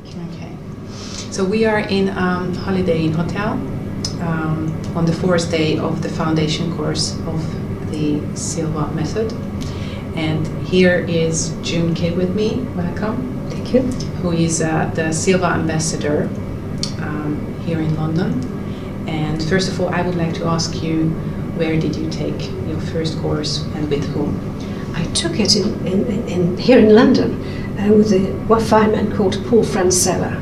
Okay. So we are in Holiday Inn Hotel on the fourth day of the foundation course of the Silva method. And here is June Kidd with me. Welcome. Thank you. Who is the Silva ambassador here in London. And first of all, I would like to ask you, where did you take your first course and with whom? I took it here in London with a fine man called Paul Francella.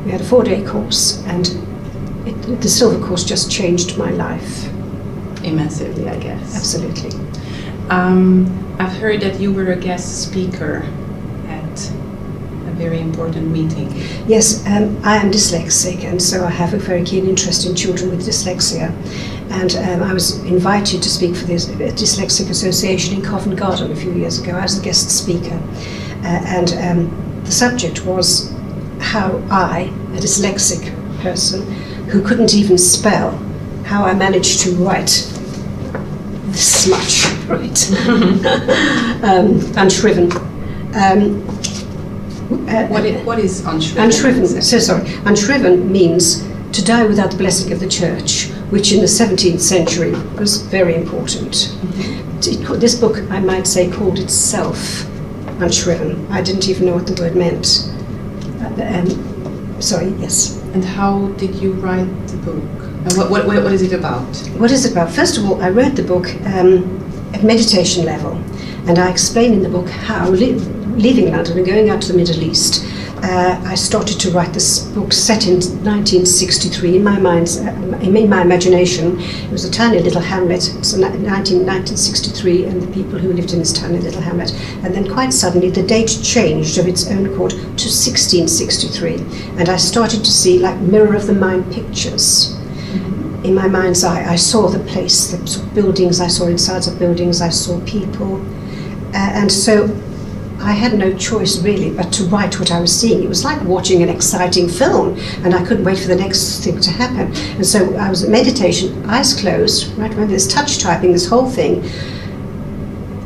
We had a 4-day course, and the Silva course just changed my life. Immensely, I guess. Absolutely. I've heard that you were a guest speaker at a very important meeting. Yes, I am dyslexic, and so I have a very keen interest in children with dyslexia. And I was invited to speak for the Dyslexic Association in Covent Garden a few years ago. I was a guest speaker. And the subject was how I, a dyslexic person who couldn't even spell, how I managed to write this much, right? Unshriven. What is unshriven? Unshriven, so sorry. Unshriven means to die without the blessing of the church, which in the 17th century was very important. Mm-hmm. This book, I might say, called itself Unshriven. I didn't even know what the word meant. Sorry, yes. And how did you write the book? What is it about? What is it about? First of all, I wrote the book at meditation level, and I explain in the book how leaving London and going out to the Middle East, I started to write this book set in 1963. In my imagination, it was a tiny little hamlet. It was 1963, and the people who lived in this tiny little hamlet. And then quite suddenly, the date changed of its own accord to 1663, and I started to see like mirror of the mind pictures. Mm-hmm. In my mind's eye, I saw the place, the sort of buildings. I saw insides of buildings. I saw people, and so I had no choice really but to write what I was seeing. It was like watching an exciting film, and I couldn't wait for the next thing to happen. And so I was at meditation, eyes closed, right? Remember this touch typing, this whole thing,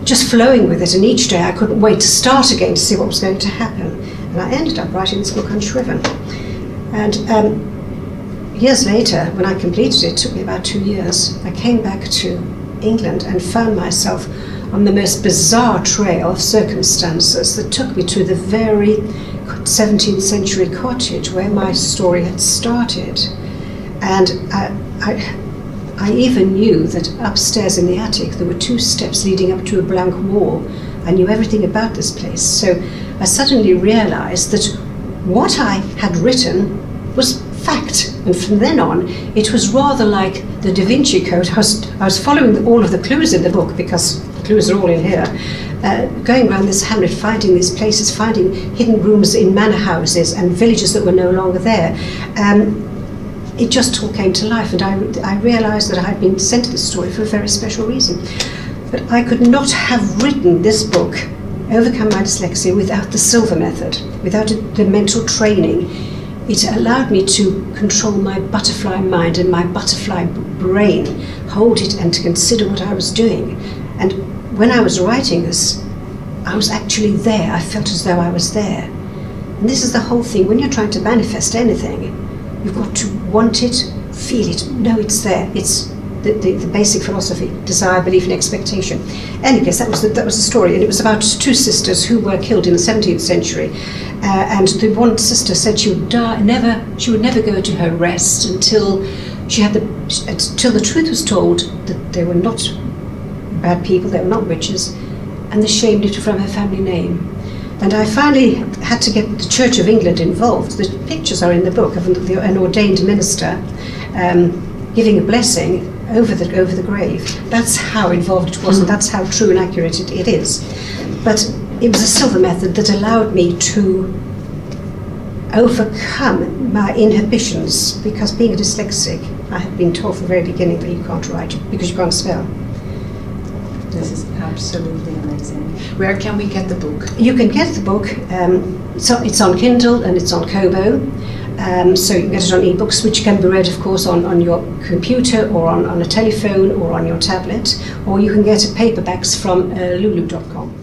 just flowing with it. And each day I couldn't wait to start again to see what was going to happen. And I ended up writing this book Unshriven. And years later, when I completed it, it took me about 2 years, I came back to England and found myself on the most bizarre trail of circumstances that took me to the very 17th century cottage where my story had started. And I even knew that upstairs in the attic there were 2 steps leading up to a blank wall. I knew everything about this place. So I suddenly realized that what I had written was fact. And from then on, it was rather like the Da Vinci Code. I was following all of the clues in the book, because the clues are all in here, going around this hamlet, finding these places, finding hidden rooms in manor houses and villages that were no longer there. It just all came to life, and I realized that I had been sent this story for a very special reason. But I could not have written this book, Overcome My Dyslexia, without the Silva method, without the mental training. It allowed me to control my butterfly mind and my butterfly brain, hold it and to consider what I was doing. And when I was writing this, I was actually there. I felt as though I was there. And this is the whole thing. When you're trying to manifest anything, you've got to want it, feel it, know it's there. It's the basic philosophy: desire, belief, and expectation. Any case, that was the story, and it was about 2 sisters who were killed in the 17th century. And the one sister said she would never go to her rest until until the truth was told that they were not bad people, they were not witches, and the shame lifted from her family name. And I finally had to get the Church of England involved. The pictures are in the book of an ordained minister giving a blessing over the grave. That's how involved it was, and that's how true and accurate it is. But it was a Silva method that allowed me to overcome my inhibitions, because being a dyslexic, I had been told from the very beginning that you can't write because you can't spell. This is absolutely amazing. Where can we get the book? You can get the book, so it's on Kindle and it's on Kobo. So you can get it on ebooks, which can be read, of course, on your computer or on a telephone or on your tablet, or you can get paperbacks from lulu.com.